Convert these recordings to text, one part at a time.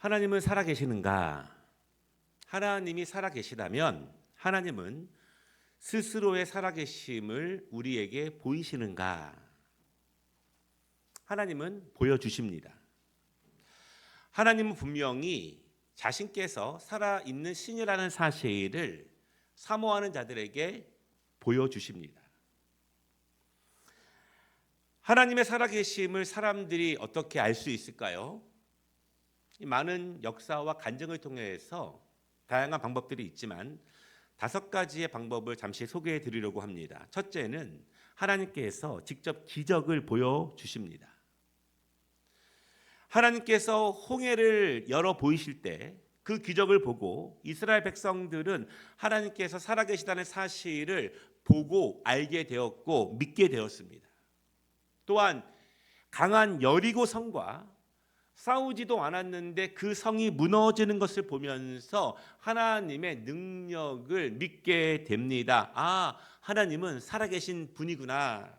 하나님은 살아계시는가? 하나님이 살아계시다면 하나님은 스스로의 살아계심을 우리에게 보이시는가? 하나님은 보여주십니다. 하나님은 분명히 자신께서 살아있는 신이라는 사실을 사모하는 자들에게 보여주십니다. 하나님의 살아계심을 사람들이 어떻게 알 수 있을까요? 많은 역사와 간증을 통해서 다양한 방법들이 있지만 5가지의 방법을 잠시 소개해 드리려고 합니다. 첫째는 하나님께서 직접 기적을 보여주십니다. 하나님께서 홍해를 열어 보이실 때 그 기적을 보고 이스라엘 백성들은 하나님께서 살아계시다는 사실을 보고 알게 되었고 믿게 되었습니다. 또한 강한 여리고 성과 싸우지도 않았는데 그 성이 무너지는 것을 보면서 하나님의 능력을 믿게 됩니다. 아, 하나님은 살아계신 분이구나.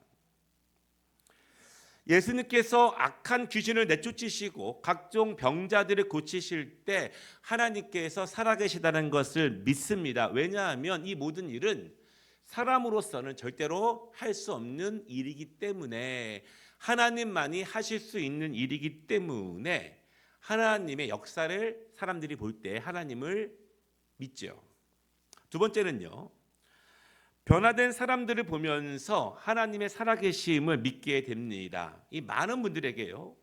예수님께서 악한 귀신을 내쫓으시고 각종 병자들을 고치실 때 하나님께서 살아계시다는 것을 믿습니다. 왜냐하면 이 모든 일은 사람으로서는 절대로 할 수 없는 일이기 때문에, 하나님만이 하실 수 있는 일이기 때문에 하나님의 역사를 사람들이 볼 때 하나님을 믿죠. 두 번째는요, 변화된 사람들을 보면서 하나님의 살아계심을 믿게 됩니다. 이 많은 분들에게요,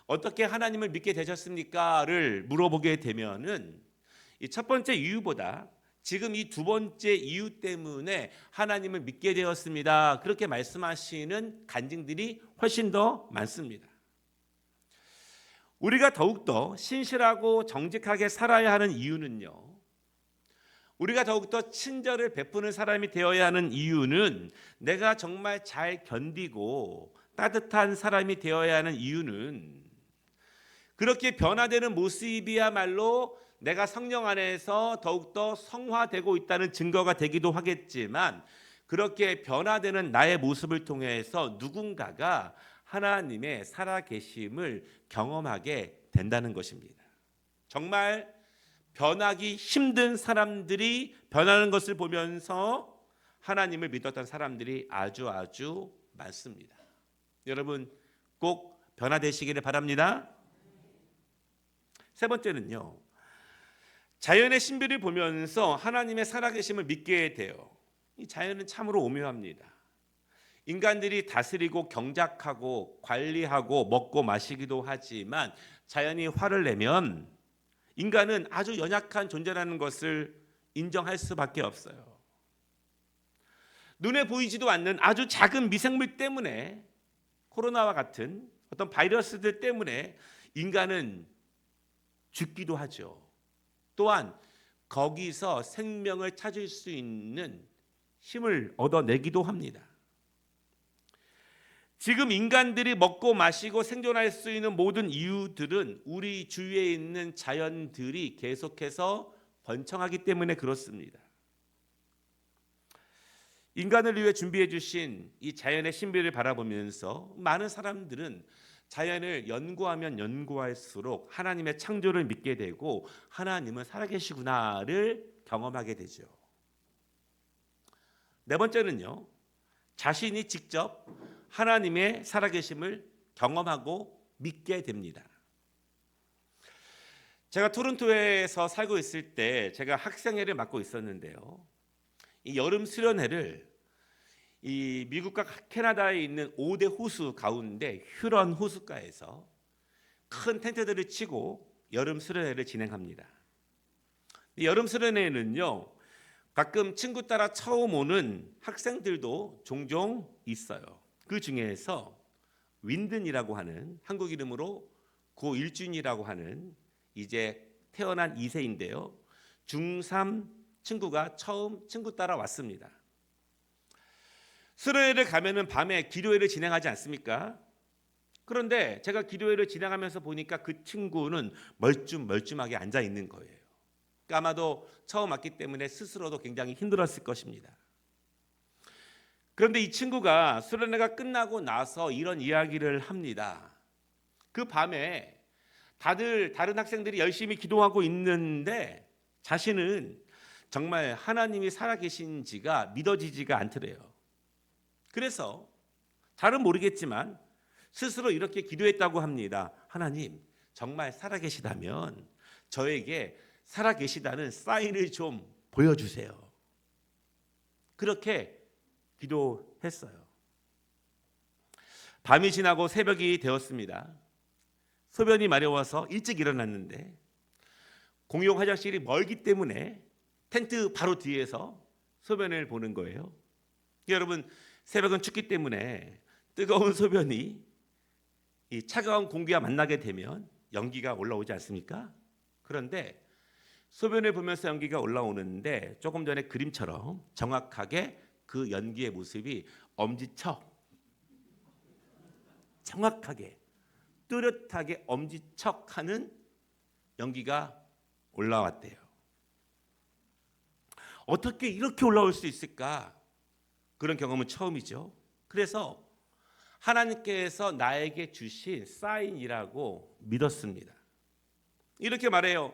어떻게 하나님을 믿게 되셨습니까?를 물어보게 되면은 이 첫 번째 이유보다 지금 이 두 번째 이유 때문에 하나님을 믿게 되었습니다, 그렇게 말씀하시는 간증들이 훨씬 더 많습니다. 우리가 더욱더 신실하고 정직하게 살아야 하는 이유는요, 우리가 더욱더 친절을 베푸는 사람이 되어야 하는 이유는, 내가 정말 잘 견디고 따뜻한 사람이 되어야 하는 이유는, 그렇게 변화되는 모습이야말로 내가 성령 안에서 더욱더 성화되고 있다는 증거가 되기도 하겠지만, 그렇게 변화되는 나의 모습을 통해서 누군가가 하나님의 살아계심을 경험하게 된다는 것입니다. 정말 변하기 힘든 사람들이 변하는 것을 보면서 하나님을 믿었던 사람들이 아주 많습니다. 여러분 꼭 변화되시기를 바랍니다. 세 번째는요, 자연의 신비를 보면서 하나님의 살아계심을 믿게 돼요. 이 자연은 참으로 오묘합니다. 인간들이 다스리고 경작하고 관리하고 먹고 마시기도 하지만 자연이 화를 내면 인간은 아주 연약한 존재라는 것을 인정할 수밖에 없어요. 눈에 보이지도 않는 아주 작은 미생물 때문에, 코로나와 같은 어떤 바이러스들 때문에 인간은 죽기도 하죠. 또한 거기서 생명을 찾을 수 있는 힘을 얻어내기도 합니다. 지금 인간들이 먹고 마시고 생존할 수 있는 모든 이유들은 우리 주위에 있는 자연들이 계속해서 번창하기 때문에 그렇습니다. 인간을 위해 준비해 주신 이 자연의 신비를 바라보면서 많은 사람들은 자연을 연구하면 연구할수록 하나님의 창조를 믿게 되고 하나님은 살아계시구나를 경험하게 되죠. 네 번째는요, 자신이 직접 하나님의 살아계심을 경험하고 믿게 됩니다. 제가 토론토에서 살고 있을 때 제가 학생회를 맡고 있었는데요, 이 여름 수련회를 이 미국과 캐나다에 있는 5대 호수 가운데 휴런 호수가에서 큰 텐트들을 치고 여름 수련회를 진행합니다. 이 여름 수련회는요, 가끔 친구 따라 처음 오는 학생들도 종종 있어요. 그 중에서 윈든이라고 하는, 한국 이름으로 고일준이라고 하는 이제 태어난 2세인데요. 중3 친구가 처음 친구 따라 왔습니다. 수련회를 가면은 밤에 기도회를 진행하지 않습니까? 그런데 제가 기도회를 진행하면서 보니까 그 친구는 멀뚱멀뚱하게 앉아 있는 거예요. 그러니까 아마도 처음 왔기 때문에 스스로도 굉장히 힘들었을 것입니다. 그런데 이 친구가 수련회가 끝나고 나서 이런 이야기를 합니다. 그 밤에 다른 학생들이 열심히 기도하고 있는데 자신은 정말 하나님이 살아계신지가 믿어지지가 않더래요. 그래서 잘은 모르겠지만 스스로 이렇게 기도했다고 합니다. 하나님, 정말 살아계시다면 저에게 살아계시다는 사인을 좀 보여주세요. 그렇게 기도했어요. 밤이 지나고 새벽이 되었습니다. 소변이 마려워서 일찍 일어났는데 공용 화장실이 멀기 때문에 텐트 바로 뒤에서 소변을 보는 거예요. 여러분, 새벽은 춥기 때문에 뜨거운 소변이 이 차가운 공기와 만나게 되면 연기가 올라오지 않습니까? 그런데 소변을 보면서 연기가 올라오는데 조금 전에 그림처럼 정확하게 그 연기의 모습이 엄지척, 정확하게 뚜렷하게 엄지척하는 연기가 올라왔대요. 어떻게 이렇게 올라올 수 있을까? 그런 경험은 처음이죠. 그래서 하나님께서 나에게 주신 사인이라고 믿었습니다. 이렇게 말해요.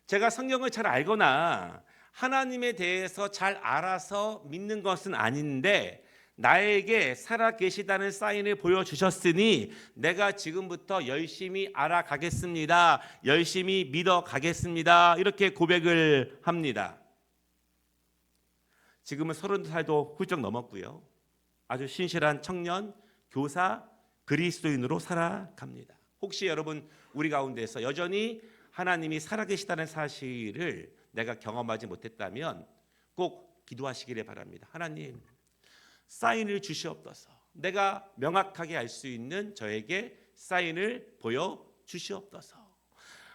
제가 성경을 잘 알거나 하나님에 대해서 잘 알아서 믿는 것은 아닌데 나에게 살아계시다는 사인을 보여주셨으니 내가 지금부터 열심히 알아가겠습니다. 열심히 믿어가겠습니다. 이렇게 고백을 합니다. 지금은 30살도 훌쩍 넘었고요. 아주 신실한 청년, 교사, 그리스도인으로 살아갑니다. 혹시 여러분 우리 가운데서 여전히 하나님이 살아계시다는 사실을 내가 경험하지 못했다면 꼭 기도하시기를 바랍니다. 하나님, 사인을 주시옵소서. 내가 명확하게 알 수 있는 저에게 사인을 보여주시옵소서.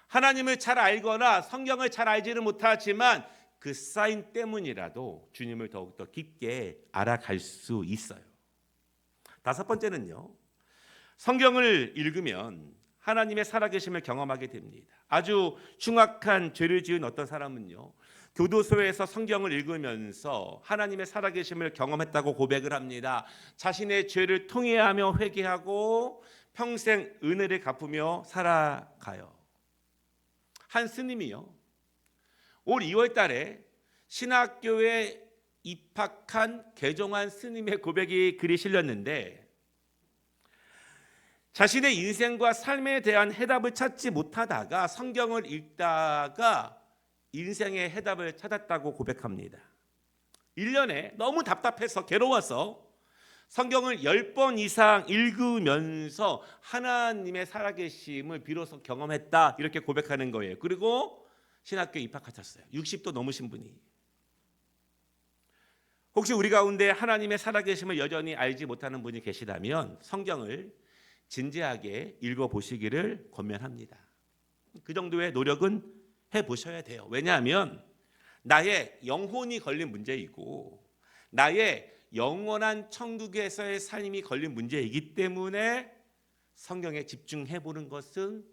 하나님을 잘 알거나 성경을 잘 알지는 못하지만 그 사인 때문이라도 주님을 더욱더 깊게 알아갈 수 있어요. 다섯 번째는요, 성경을 읽으면 하나님의 살아계심을 경험하게 됩니다. 아주 흉악한 죄를 지은 어떤 사람은요, 교도소에서 성경을 읽으면서 하나님의 살아계심을 경험했다고 고백을 합니다. 자신의 죄를 통회하며 회개하고 평생 은혜를 갚으며 살아가요. 한 스님이요, 올 2월 달에 신학교에 입학한 개종한 스님의 고백이 글이 실렸는데 자신의 인생과 삶에 대한 해답을 찾지 못하다가 성경을 읽다가 인생의 해답을 찾았다고 고백합니다. 1년에 너무 답답해서 괴로워서 성경을 10번 이상 읽으면서 하나님의 살아계심을 비로소 경험했다 이렇게 고백하는 거예요. 그리고 신학교에 입학하셨어요. 60도 넘으신 분이. 혹시 우리 가운데 하나님의 살아계심을 여전히 알지 못하는 분이 계시다면 성경을 진지하게 읽어보시기를 권면합니다. 그 정도의 노력은 해보셔야 돼요. 왜냐하면 나의 영혼이 걸린 문제이고 나의 영원한 천국에서의 삶이 걸린 문제이기 때문에 성경에 집중해보는 것은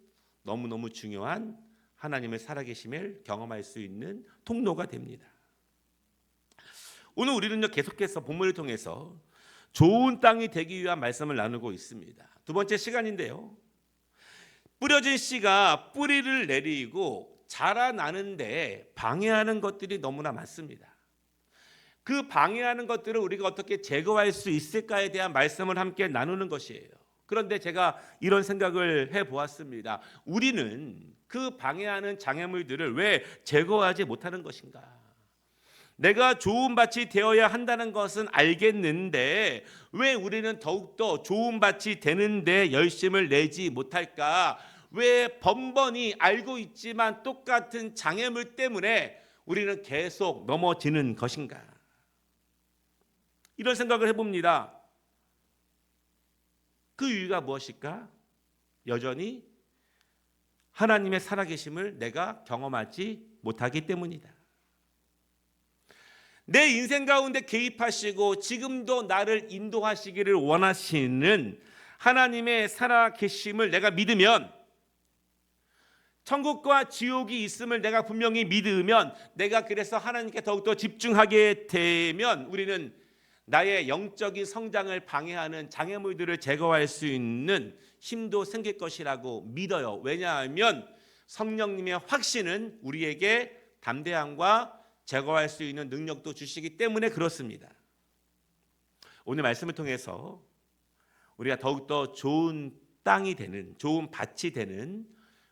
너무너무 중요한 하나님의 살아계심을 경험할 수 있는 통로가 됩니다. 오늘 우리는요, 계속해서 본문을 통해서 좋은 땅이 되기 위한 말씀을 나누고 있습니다. 두 번째 시간인데요, 뿌려진 씨가 뿌리를 내리고 자라나는데 방해하는 것들이 너무나 많습니다. 그 방해하는 것들을 우리가 어떻게 제거할 수 있을까에 대한 말씀을 함께 나누는 것이에요. 그런데 제가 이런 생각을 해보았습니다. 우리는 그 방해하는 장애물들을 왜 제거하지 못하는 것인가? 내가 좋은 밭이 되어야 한다는 것은 알겠는데 왜 우리는 더욱더 좋은 밭이 되는데 열심을 내지 못할까? 왜 번번이 알고 있지만 똑같은 장애물 때문에 우리는 계속 넘어지는 것인가? 이런 생각을 해봅니다. 그 이유가 무엇일까? 여전히 하나님의 살아계심을 내가 경험하지 못하기 때문이다. 내 인생 가운데 개입하시고 지금도 나를 인도하시기를 원하시는 하나님의 살아계심을 내가 믿으면, 천국과 지옥이 있음을 내가 분명히 믿으면, 내가 그래서 하나님께 더욱더 집중하게 되면 우리는 나의 영적인 성장을 방해하는 장애물들을 제거할 수 있는 힘도 생길 것이라고 믿어요. 왜냐하면 성령님의 확신은 우리에게 담대함과 제거할 수 있는 능력도 주시기 때문에 그렇습니다. 오늘 말씀을 통해서 우리가 더욱더 좋은 땅이 되는, 좋은 밭이 되는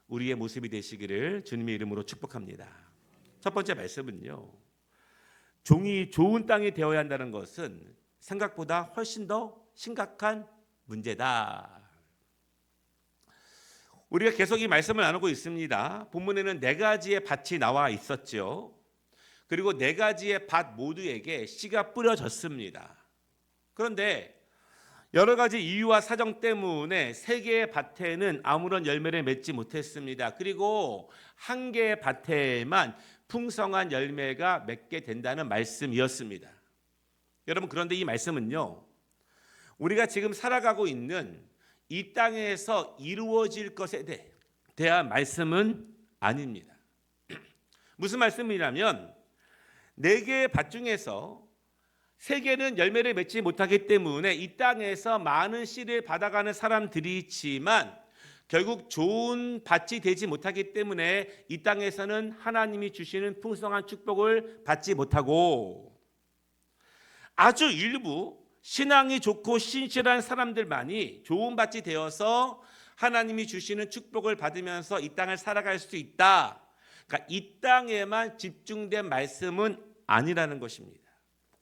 우리의 모습이 되시기를 주님의 이름으로 축복합니다. 첫 번째 말씀은요, 종이 좋은 땅이 되어야 한다는 것은 생각보다 훨씬 더 심각한 문제다. 우리가 계속 이 말씀을 나누고 있습니다. 본문에는 4가지의 밭이 나와 있었죠. 그리고 4가지의 밭 모두에게 씨가 뿌려졌습니다. 그런데 여러 가지 이유와 사정 때문에 3개의 밭에는 아무런 열매를 맺지 못했습니다. 그리고 1개의 밭에만 풍성한 열매가 맺게 된다는 말씀이었습니다. 여러분, 그런데 이 말씀은요, 우리가 지금 살아가고 있는 이 땅에서 이루어질 것에 대한 말씀은 아닙니다. 무슨 말씀이냐면 4개의 밭 중에서 3개는 열매를 맺지 못하기 때문에 이 땅에서 많은 씨를 받아가는 사람들이지만 결국 좋은 밭이 되지 못하기 때문에 이 땅에서는 하나님이 주시는 풍성한 축복을 받지 못하고, 아주 일부 신앙이 좋고 신실한 사람들만이 좋은 밭이 되어서 하나님이 주시는 축복을 받으면서 이 땅을 살아갈 수 있다. 그러니까 이 땅에만 집중된 말씀은 아니라는 것입니다.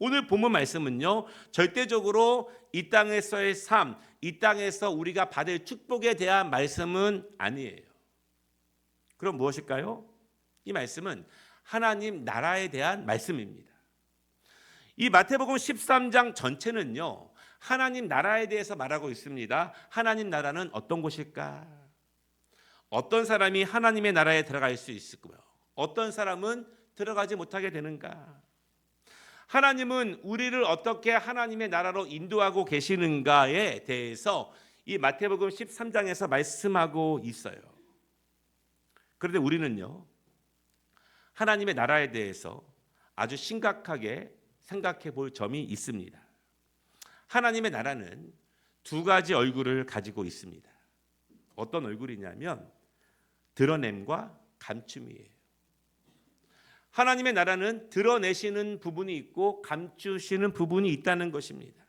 오늘 본문 말씀은요, 절대적으로 이 땅에서의 삶, 이 땅에서 우리가 받을 축복에 대한 말씀은 아니에요. 그럼 무엇일까요? 이 말씀은 하나님 나라에 대한 말씀입니다. 이 마태복음 13장 전체는요, 하나님 나라에 대해서 말하고 있습니다. 하나님 나라는 어떤 곳일까? 어떤 사람이 하나님의 나라에 들어갈 수 있을까요? 어떤 사람은 들어가지 못하게 되는가? 하나님은 우리를 어떻게 하나님의 나라로 인도하고 계시는가에 대해서 이 마태복음 13장에서 말씀하고 있어요. 그런데 우리는요, 하나님의 나라에 대해서 아주 심각하게 생각해 볼 점이 있습니다. 하나님의 나라는 2가지 얼굴을 가지고 있습니다. 어떤 얼굴이냐면 드러냄과 감춤이에요. 하나님의 나라는 드러내시는 부분이 있고 감추시는 부분이 있다는 것입니다.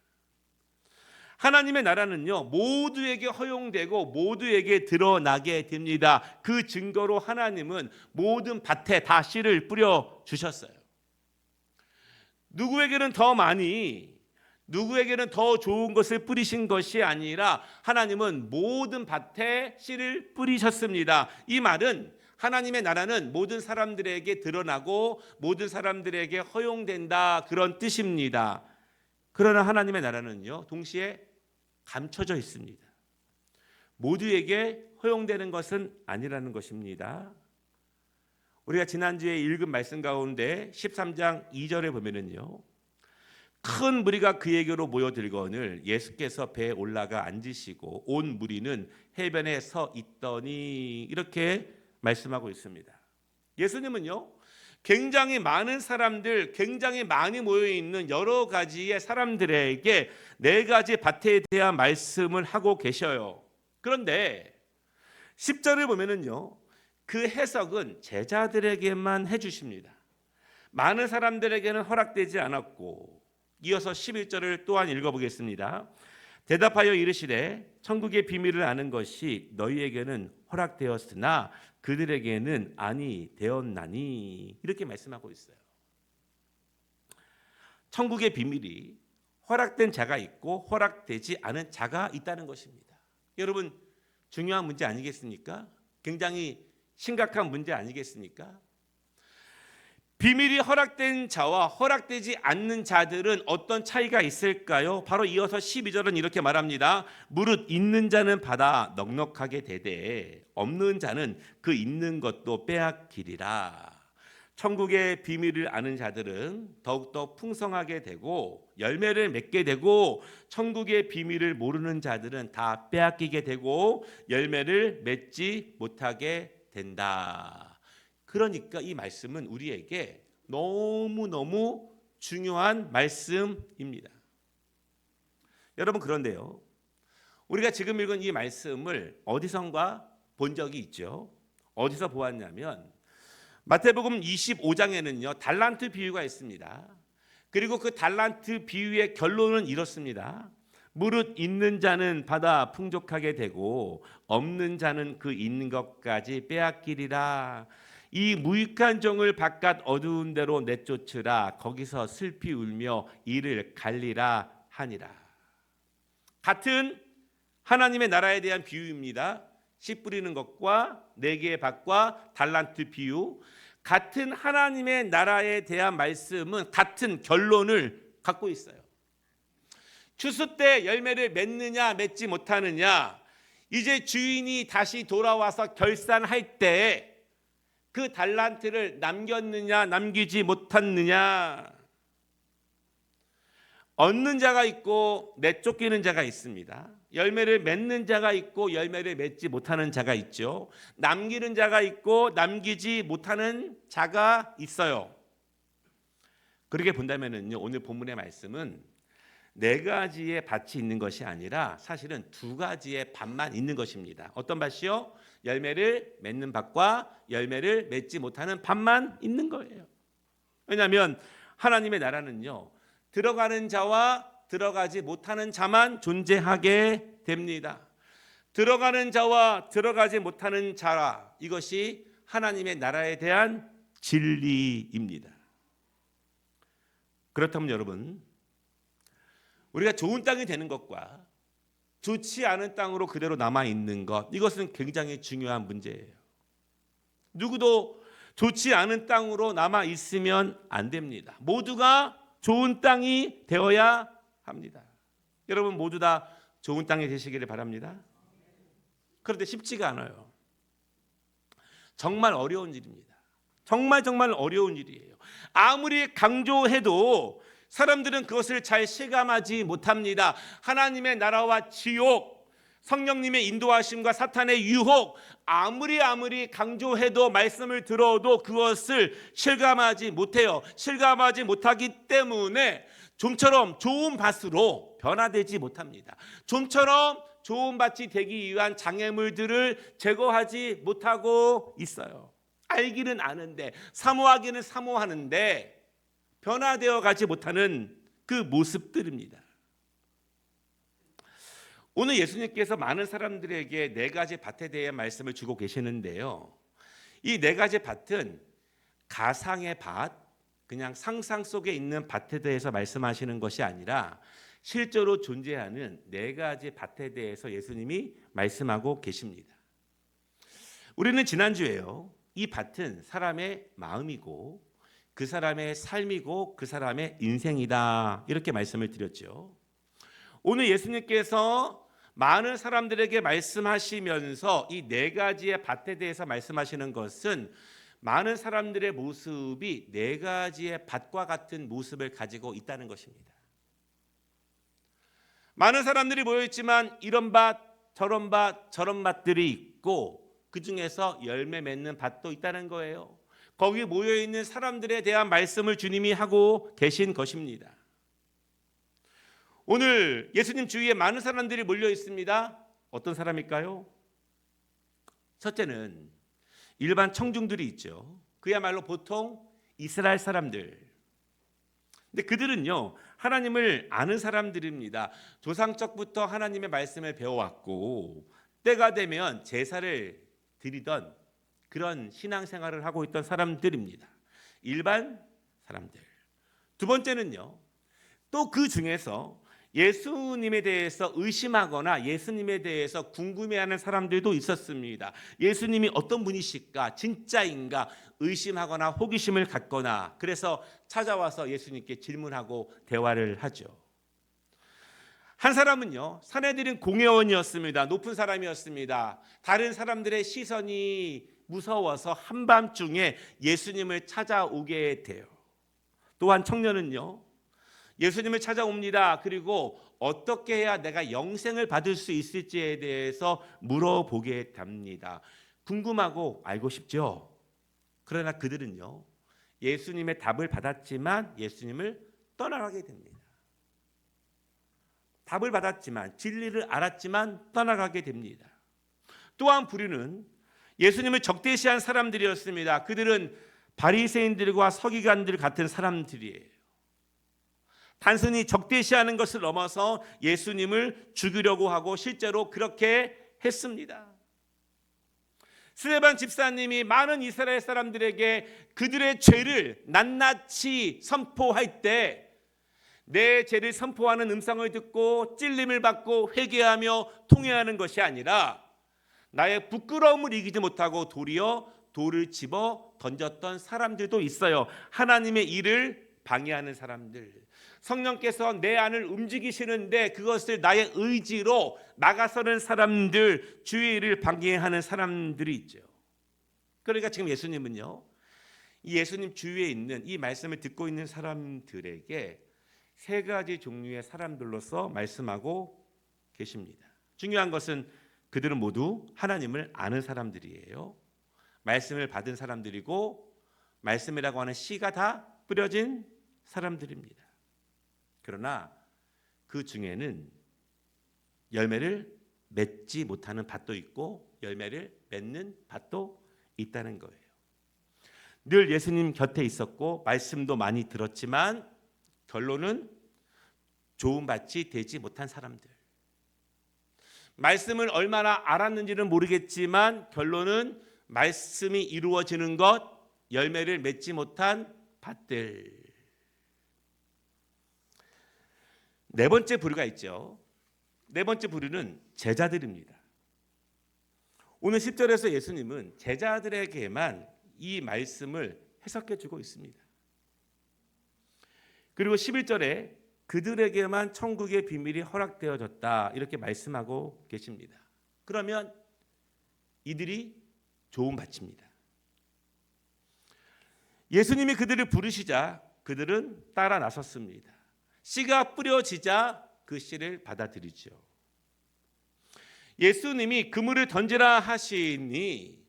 하나님의 나라는요, 모두에게 허용되고 모두에게 드러나게 됩니다. 그 증거로 하나님은 모든 밭에 다 씨를 뿌려 주셨어요. 누구에게는 더 많이, 누구에게는 더 좋은 것을 뿌리신 것이 아니라 하나님은 모든 밭에 씨를 뿌리셨습니다. 이 말은 하나님의 나라는 모든 사람들에게 드러나고 모든 사람들에게 허용된다, 그런 뜻입니다. 그러나 하나님의 나라는요, 동시에 감춰져 있습니다. 모두에게 허용되는 것은 아니라는 것입니다. 우리가 지난주에 읽은 말씀 가운데 13장 2절에 보면은요, 큰 무리가 그에게로 모여들거늘 예수께서 배에 올라가 앉으시고 온 무리는 해변에 서 있더니, 이렇게 말씀하고 있습니다. 예수님은요, 굉장히 많은 사람들, 굉장히 많이 모여 있는 여러 가지의 사람들에게 4가지 밭에 대한 말씀을 하고 계셔요. 그런데 10절을 보면은요, 그 해석은 제자들에게만 해주십니다. 많은 사람들에게는 허락되지 않았고, 이어서 11절을 또한 읽어보겠습니다. 대답하여 이르시되 천국의 비밀을 아는 것이 너희에게는 허락되었으나 그들에게는 아니 되었나니, 이렇게 말씀하고 있어요. 천국의 비밀이 허락된 자가 있고 허락되지 않은 자가 있다는 것입니다. 여러분, 중요한 문제 아니겠습니까? 굉장히 심각한 문제 아니겠습니까? 비밀이 허락된 자와 허락되지 않는 자들은 어떤 차이가 있을까요? 바로 이어서 12절은 이렇게 말합니다. 무릇 있는 자는 받아 넉넉하게 되되 없는 자는 그 있는 것도 빼앗기리라. 천국의 비밀을 아는 자들은 더욱더 풍성하게 되고 열매를 맺게 되고, 천국의 비밀을 모르는 자들은 다 빼앗기게 되고 열매를 맺지 못하게 된다. 그러니까 이 말씀은 우리에게 너무너무 중요한 말씀입니다. 여러분, 그런데요, 우리가 지금 읽은 이 말씀을 어디선가 본 적이 있죠. 어디서 보았냐면 마태복음 25장에는요 달란트 비유가 있습니다. 그리고 그 달란트 비유의 결론은 이렇습니다. 무릇 있는 자는 받아 풍족하게 되고 없는 자는 그 있는 것까지 빼앗기리라. 이 무익한 종을 바깥 어두운 데로 내쫓으라. 거기서 슬피 울며 이를 갈리라 하니라. 같은 하나님의 나라에 대한 비유입니다. 씨 뿌리는 것과 네 개의 밭과 달란트 비유. 같은 하나님의 나라에 대한 말씀은 같은 결론을 갖고 있어요. 추수 때 열매를 맺느냐 맺지 못하느냐, 이제 주인이 다시 돌아와서 결산할 때 그 달란트를 남겼느냐 남기지 못했느냐. 얻는 자가 있고 내쫓기는 자가 있습니다. 열매를 맺는 자가 있고 열매를 맺지 못하는 자가 있죠. 남기는 자가 있고 남기지 못하는 자가 있어요. 그렇게 본다면은요, 오늘 본문의 말씀은 네 가지의 밭이 있는 것이 아니라 사실은 두 가지의 밭만 있는 것입니다. 어떤 밭이요? 열매를 맺는 밭과 열매를 맺지 못하는 밭만 있는 거예요. 왜냐하면 하나님의 나라는요, 들어가는 자와 들어가지 못하는 자만 존재하게 됩니다. 들어가는 자와 들어가지 못하는 자라, 이것이 하나님의 나라에 대한 진리입니다. 그렇다면 여러분, 우리가 좋은 땅이 되는 것과 좋지 않은 땅으로 그대로 남아있는 것, 이것은 굉장히 중요한 문제예요. 누구도 좋지 않은 땅으로 남아있으면 안 됩니다. 모두가 좋은 땅이 되어야 합니다. 여러분 모두 다 좋은 땅이 되시기를 바랍니다. 그런데 쉽지가 않아요. 정말 어려운 일입니다. 정말 어려운 일이에요. 아무리 강조해도 사람들은 그것을 잘 실감하지 못합니다. 하나님의 나라와 지옥, 성령님의 인도하심과 사탄의 유혹, 아무리 강조해도 말씀을 들어도 그것을 실감하지 못해요. 실감하지 못하기 때문에 좀처럼 좋은 밭으로 변화되지 못합니다. 좀처럼 좋은 밭이 되기 위한 장애물들을 제거하지 못하고 있어요. 알기는 아는데, 사모하기는 사모하는데 변화되어 가지 못하는 그 모습들입니다. 오늘 예수님께서 많은 사람들에게 네 가지 밭에 대해 말씀을 주고 계시는데요, 이 네 가지 밭은 가상의 밭, 그냥 상상 속에 있는 밭에 대해서 말씀하시는 것이 아니라 실제로 존재하는 네 가지 밭에 대해서 예수님이 말씀하고 계십니다. 우리는 지난주에요, 이 밭은 사람의 마음이고 그 사람의 삶이고 그 사람의 인생이다, 이렇게 말씀을 드렸죠. 오늘 예수님께서 많은 사람들에게 말씀하시면서 이 네 가지의 밭에 대해서 말씀하시는 것은 많은 사람들의 모습이 네 가지의 밭과 같은 모습을 가지고 있다는 것입니다. 많은 사람들이 모여있지만 이런 밭, 저런 밭들이 있고 그 중에서 열매 맺는 밭도 있다는 거예요. 거기 모여있는 사람들에 대한 말씀을 주님이 하고 계신 것입니다. 오늘 예수님 주위에 많은 사람들이 몰려 있습니다. 어떤 사람일까요? 첫째는 일반 청중들이 있죠. 그야말로 보통 이스라엘 사람들. 근데 그들은요, 하나님을 아는 사람들입니다. 조상적부터 하나님의 말씀을 배워왔고 때가 되면 제사를 드리던 그런 신앙생활을 하고 있던 사람들입니다. 일반 사람들. 두 번째는요, 또 그 중에서 예수님에 대해서 의심하거나 예수님에 대해서 궁금해하는 사람들도 있었습니다. 예수님이 어떤 분이실까, 진짜인가 의심하거나 호기심을 갖거나, 그래서 찾아와서 예수님께 질문하고 대화를 하죠. 한 사람은요, 사내들인 공회원이었습니다. 높은 사람이었습니다. 다른 사람들의 시선이 무서워서 한밤중에 예수님을 찾아오게 돼요. 또한 청년은요, 예수님을 찾아옵니다. 그리고 어떻게 해야 내가 영생을 받을 수 있을지에 대해서 물어보게 됩니다. 궁금하고 알고 싶죠. 그러나 그들은요, 예수님의 답을 받았지만 예수님을 떠나가게 됩니다. 답을 받았지만 진리를 알았지만 떠나가게 됩니다. 또한 부류는 예수님을 적대시한 사람들이었습니다. 그들은 바리새인들과 서기관들 같은 사람들이에요. 단순히 적대시하는 것을 넘어서 예수님을 죽이려고 하고 실제로 그렇게 했습니다. 스데반 집사님이 많은 이스라엘 사람들에게 그들의 죄를 낱낱이 선포할 때 내 죄를 선포하는 음성을 듣고 찔림을 받고 회개하며 통회하는 것이 아니라 나의 부끄러움을 이기지 못하고 도리어 돌을 집어 던졌던 사람들도 있어요. 하나님의 일을 방해하는 사람들. 성령께서 내 안을 움직이시는데 그것을 나의 의지로 막아서는 사람들, 주의 일을 방해하는 사람들이 있죠. 그러니까 지금 예수님은요, 이 예수님 주위에 있는 이 말씀을 듣고 있는 사람들에게 세 가지 종류의 사람들로서 말씀하고 계십니다. 중요한 것은 그들은 모두 하나님을 아는 사람들이에요. 말씀을 받은 사람들이고 말씀이라고 하는 씨가 다 뿌려진 사람들입니다. 그러나 그 중에는 열매를 맺지 못하는 밭도 있고 열매를 맺는 밭도 있다는 거예요. 늘 예수님 곁에 있었고 말씀도 많이 들었지만 결론은 좋은 밭이 되지 못한 사람들. 말씀을 얼마나 알았는지는 모르겠지만 결론은 말씀이 이루어지는 것, 열매를 맺지 못한 밭들. 네 번째 부류가 있죠. 네 번째 부류는 제자들입니다. 오늘 10절에서 예수님은 제자들에게만 이 말씀을 해석해 주고 있습니다. 그리고 11절에 그들에게만 천국의 비밀이 허락되어졌다 이렇게 말씀하고 계십니다. 그러면 이들이 좋은 밭입니다. 예수님이 그들을 부르시자 그들은 따라 나섰습니다. 씨가 뿌려지자 그 씨를 받아들이죠. 예수님이 그물을 던지라 하시니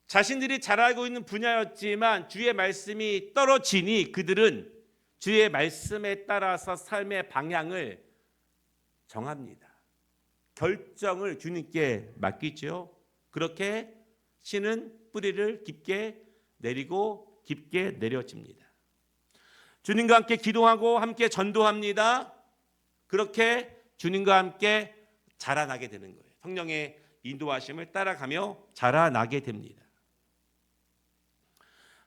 자신들이 잘 알고 있는 분야였지만 주의 말씀이 떨어지니 그들은 주의 말씀에 따라서 삶의 방향을 정합니다. 결정을 주님께 맡기죠. 그렇게 씨는 뿌리를 깊게 내리고 깊게 내려집니다. 주님과 함께 기도하고 함께 전도합니다. 그렇게 주님과 함께 자라나게 되는 거예요. 성령의 인도하심을 따라가며 자라나게 됩니다.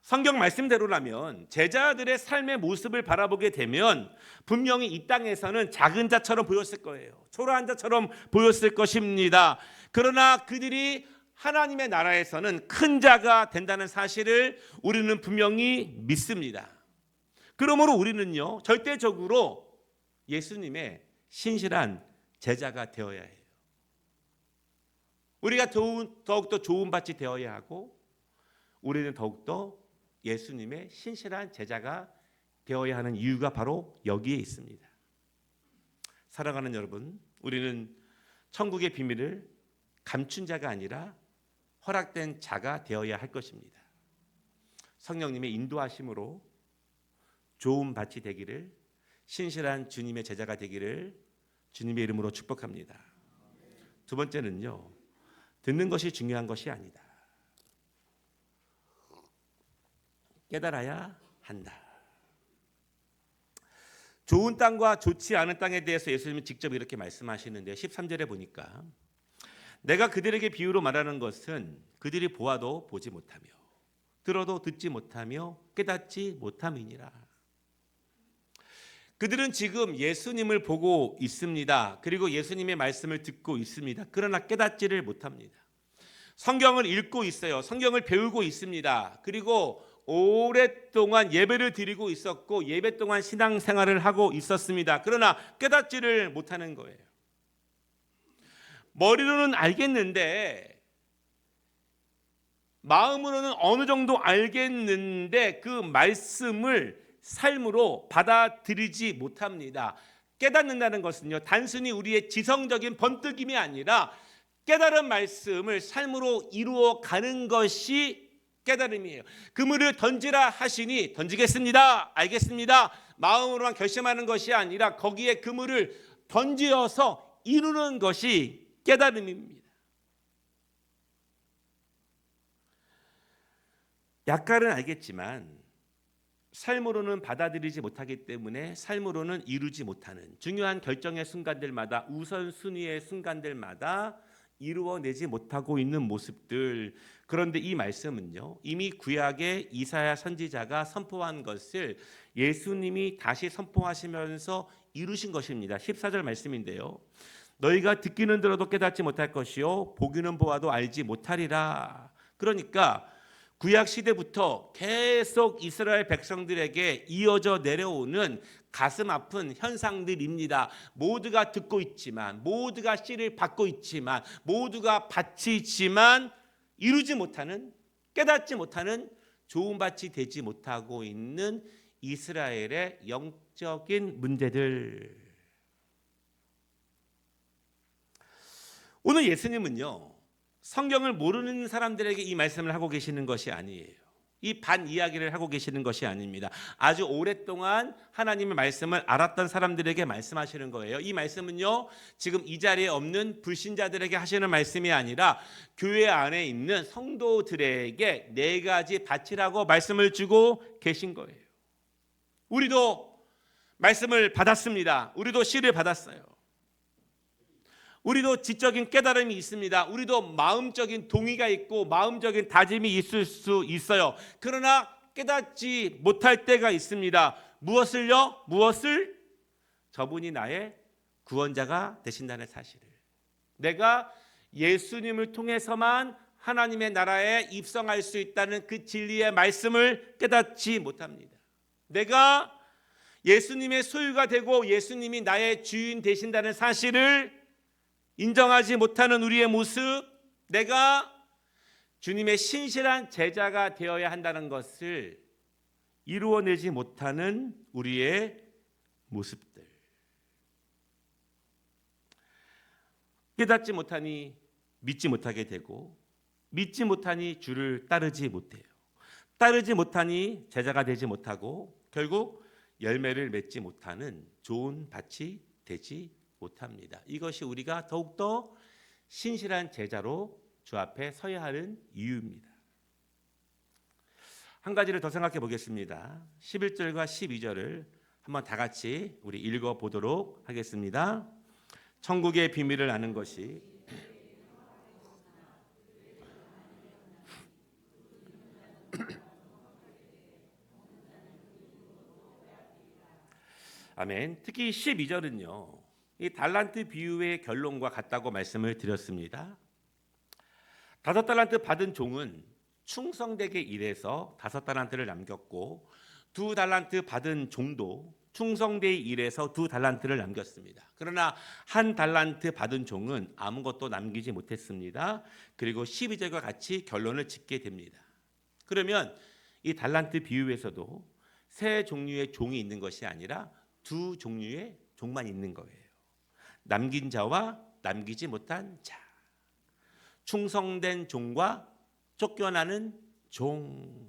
성경 말씀대로라면 제자들의 삶의 모습을 바라보게 되면 분명히 이 땅에서는 작은 자처럼 보였을 거예요. 초라한 자처럼 보였을 것입니다. 그러나 그들이 하나님의 나라에서는 큰 자가 된다는 사실을 우리는 분명히 믿습니다. 그러므로 우리는요, 절대적으로 예수님의 신실한 제자가 되어야 해요. 우리가 더욱더 좋은 밭이 되어야 하고 우리는 더욱더 예수님의 신실한 제자가 되어야 하는 이유가 바로 여기에 있습니다. 사랑하는 여러분, 우리는 천국의 비밀을 감춘 자가 아니라 허락된 자가 되어야 할 것입니다. 성령님의 인도하심으로 좋은 밭이 되기를, 신실한 주님의 제자가 되기를 주님의 이름으로 축복합니다. 두 번째는요, 듣는 것이 중요한 것이 아니다. 깨달아야 한다. 좋은 땅과 좋지 않은 땅에 대해서 예수님은 직접 이렇게 말씀하시는데 13절에 보니까 내가 그들에게 비유로 말하는 것은 그들이 보아도 보지 못하며 들어도 듣지 못하며 깨닫지 못함이니라. 그들은 지금 예수님을 보고 있습니다. 그리고 예수님의 말씀을 듣고 있습니다. 그러나 깨닫지를 못합니다. 성경을 읽고 있어요. 성경을 배우고 있습니다. 그리고 오랫동안 예배를 드리고 있었고 예배 동안 신앙생활을 하고 있었습니다. 그러나 깨닫지를 못하는 거예요. 머리로는 알겠는데 마음으로는 어느 정도 알겠는데 그 말씀을 삶으로 받아들이지 못합니다. 깨닫는다는 것은요, 단순히 우리의 지성적인 번뜩임이 아니라 깨달은 말씀을 삶으로 이루어 가는 것이 깨달음이에요. 그물을 던지라 하시니 던지겠습니다. 알겠습니다. 마음으로만 결심하는 것이 아니라 거기에 그물을 던지어서 이루는 것이 깨달음입니다. 약간은 알겠지만 삶으로는 받아들이지 못하기 때문에 삶으로는 이루지 못하는 중요한 결정의 순간들마다 우선순위의 순간들마다 이루어내지 못하고 있는 모습들. 그런데 이 말씀은요, 이미 구약의 이사야 선지자가 선포한 것을 예수님이 다시 선포하시면서 이루신 것입니다. 14절 말씀인데요, 너희가 듣기는 들어도 깨닫지 못할 것이요 보기는 보아도 알지 못하리라. 그러니까 구약 시대부터 계속 이스라엘 백성들에게 이어져 내려오는 가슴 아픈 현상들입니다. 모두가 듣고 있지만, 모두가 씨를 받고 있지만, 모두가 밭이 있지만 이루지 못하는, 깨닫지 못하는, 좋은 밭이 되지 못하고 있는 이스라엘의 영적인 문제들. 오늘 예수님은요, 성경을 모르는 사람들에게 이 말씀을 하고 계시는 것이 아니에요. 이 반 이야기를 하고 계시는 것이 아닙니다. 아주 오랫동안 하나님의 말씀을 알았던 사람들에게 말씀하시는 거예요. 이 말씀은요, 지금 이 자리에 없는 불신자들에게 하시는 말씀이 아니라 교회 안에 있는 성도들에게 네 가지 밭이라고 말씀을 주고 계신 거예요. 우리도 말씀을 받았습니다. 우리도 씨를 받았어요. 우리도 지적인 깨달음이 있습니다. 우리도 마음적인 동의가 있고 마음적인 다짐이 있을 수 있어요. 그러나 깨닫지 못할 때가 있습니다. 무엇을요? 무엇을? 저분이 나의 구원자가 되신다는 사실을. 내가 예수님을 통해서만 하나님의 나라에 입성할 수 있다는 그 진리의 말씀을 깨닫지 못합니다. 내가 예수님의 소유가 되고 예수님이 나의 주인 되신다는 사실을 인정하지 못하는 우리의 모습, 내가 주님의 신실한 제자가 되어야 한다는 것을 이루어내지 못하는 우리의 모습들. 깨닫지 못하니 믿지 못하게 되고, 믿지 못하니 주를 따르지 못해요. 따르지 못하니 제자가 되지 못하고, 결국 열매를 맺지 못하는 좋은 밭이 되지 못합니다. 이것이 우리가 더욱더 신실한 제자로 주 앞에 서야 하는 이유입니다. 한 가지를 더 생각해 보겠습니다. 11절과 12절을 한번 다 같이 우리 읽어 보도록 하겠습니다. 천국의 비밀을 아는 것이 아멘. 특히 12절은요, 이 달란트 비유의 결론과 같다고 말씀을 드렸습니다. 5달란트 받은 종은 충성되게 일해서 5달란트를 남겼고, 2달란트 받은 종도 충성되게 일해서 2달란트를 남겼습니다. 그러나 1달란트 받은 종은 아무것도 남기지 못했습니다. 그리고 12절과 같이 결론을 짓게 됩니다. 그러면 이 달란트 비유에서도 세 종류의 종이 있는 것이 아니라 두 종류의 종만 있는 거예요. 남긴 자와 남기지 못한 자, 충성된 종과 쫓겨나는 종.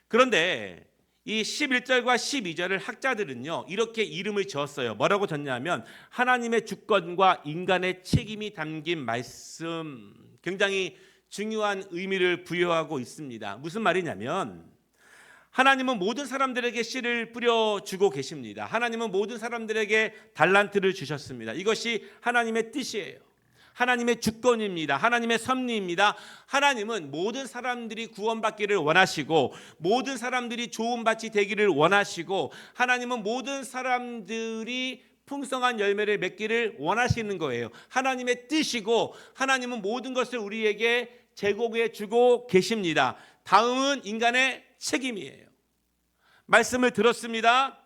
그런데 이 11절과 12절을 학자들은요, 이렇게 이름을 지었어요. 뭐라고 졌냐면 하나님의 주권과 인간의 책임이 담긴 말씀. 굉장히 중요한 의미를 부여하고 있습니다. 무슨 말이냐면 하나님은 모든 사람들에게 씨를 뿌려주고 계십니다. 하나님은 모든 사람들에게 달란트를 주셨습니다. 이것이 하나님의 뜻이에요. 하나님의 주권입니다. 하나님의 섭리입니다. 하나님은 모든 사람들이 구원받기를 원하시고, 모든 사람들이 좋은 밭이 되기를 원하시고, 하나님은 모든 사람들이 풍성한 열매를 맺기를 원하시는 거예요. 하나님의 뜻이고, 하나님은 모든 것을 우리에게 제공해 주고 계십니다. 다음은 인간의 책임이에요. 말씀을 들었습니다.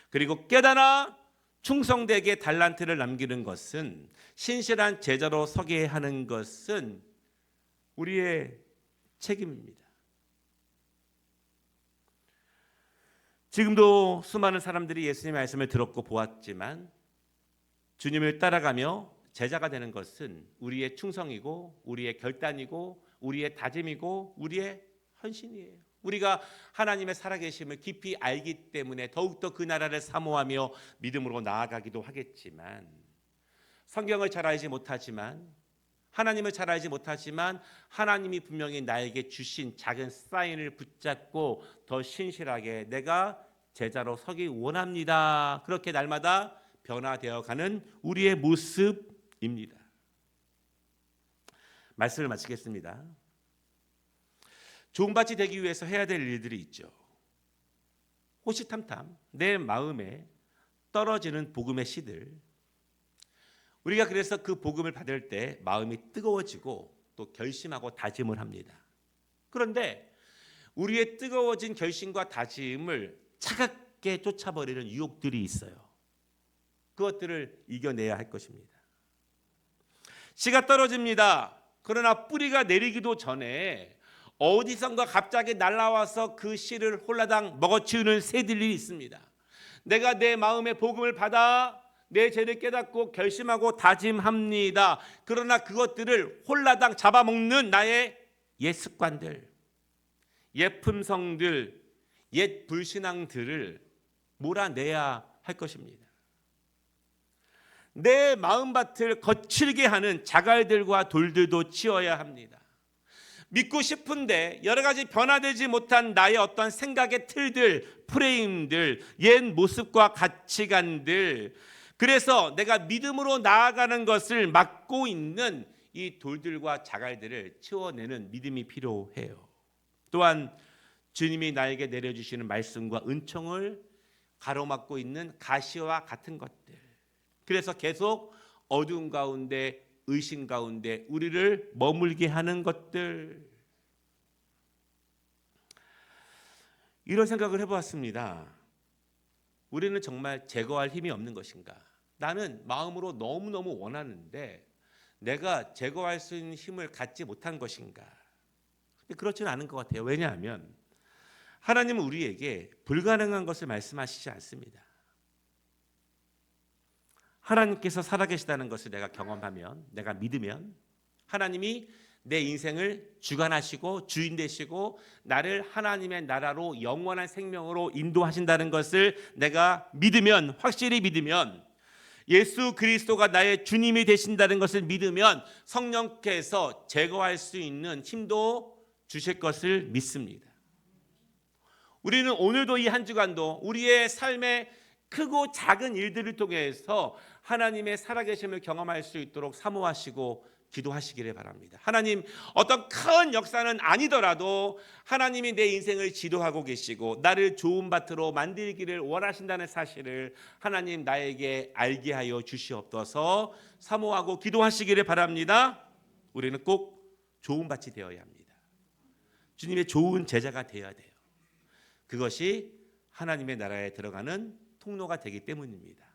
그리고 깨달아 충성되게 달란트를 남기는 것은, 신실한 제자로 서게 하는 것은 우리의 책임입니다. 지금도 수많은 사람들이 예수님의 말씀을 들었고 보았지만 주님을 따라가며 제자가 되는 것은 우리의 충성이고 우리의 결단이고 우리의 다짐이고 우리의 헌신이에요. 우리가 하나님의 살아계심을 깊이 알기 때문에 더욱더 그 나라를 사모하며 믿음으로 나아가기도 하겠지만, 성경을 잘 알지 못하지만, 하나님을 잘 알지 못하지만 하나님이 분명히 나에게 주신 작은 사인을 붙잡고 더 신실하게 내가 제자로 서기 원합니다. 그렇게 날마다 변화되어가는 우리의 모습입니다. 말씀을 마치겠습니다. 좋은 밭이 되기 위해서 해야 될 일들이 있죠. 호시탐탐 내 마음에 떨어지는 복음의 씨들, 우리가 그래서 그 복음을 받을 때 마음이 뜨거워지고 또 결심하고 다짐을 합니다. 그런데 우리의 뜨거워진 결심과 다짐을 차갑게 쫓아버리는 유혹들이 있어요. 그것들을 이겨내야 할 것입니다. 씨가 떨어집니다. 그러나 뿌리가 내리기도 전에 어디선가 갑자기 날아와서 그 씨를 홀라당 먹어치우는 새들이 있습니다. 내가 내 마음의 복음을 받아 내 죄를 깨닫고 결심하고 다짐합니다. 그러나 그것들을 홀라당 잡아먹는 나의 옛 습관들, 옛 품성들, 옛 불신앙들을 몰아내야 할 것입니다. 내 마음밭을 거칠게 하는 자갈들과 돌들도 치워야 합니다. 믿고 싶은데 여러 가지 변화되지 못한 나의 어떤 생각의 틀들, 프레임들, 옛 모습과 가치관들, 그래서 내가 믿음으로 나아가는 것을 막고 있는 이 돌들과 자갈들을 치워내는 믿음이 필요해요. 또한 주님이 나에게 내려주시는 말씀과 은총을 가로막고 있는 가시와 같은 것들, 그래서 계속 어두운 가운데, 의심 가운데 우리를 머물게 하는 것들, 이런 생각을 해보았습니다. 우리는 정말 제거할 힘이 없는 것인가? 나는 마음으로 너무너무 원하는데 내가 제거할 수 있는 힘을 갖지 못한 것인가? 그렇지는 않은 것 같아요. 왜냐하면 하나님은 우리에게 불가능한 것을 말씀하시지 않습니다. 하나님께서 살아계시다는 것을 내가 경험하면, 내가 믿으면 하나님이 내 인생을 주관하시고 주인 되시고 나를 하나님의 나라로 영원한 생명으로 인도하신다는 것을 내가 믿으면, 확실히 믿으면, 예수 그리스도가 나의 주님이 되신다는 것을 믿으면 성령께서 제거할 수 있는 힘도 주실 것을 믿습니다. 우리는 오늘도 이 한 주간도 우리의 삶의 크고 작은 일들을 통해서 하나님의 살아계심을 경험할 수 있도록 사모하시고 기도하시기를 바랍니다. 하나님, 어떤 큰 역사는 아니더라도 하나님이 내 인생을 지도하고 계시고 나를 좋은 밭으로 만들기를 원하신다는 사실을 하나님 나에게 알게 하여 주시옵소서. 사모하고 기도하시기를 바랍니다. 우리는 꼭 좋은 밭이 되어야 합니다. 주님의 좋은 제자가 되어야 돼요. 그것이 하나님의 나라에 들어가는 통로가 되기 때문입니다.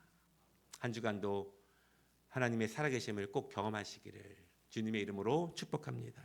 한 주간도 하나님의 살아계심을 꼭 경험하시기를 주님의 이름으로 축복합니다.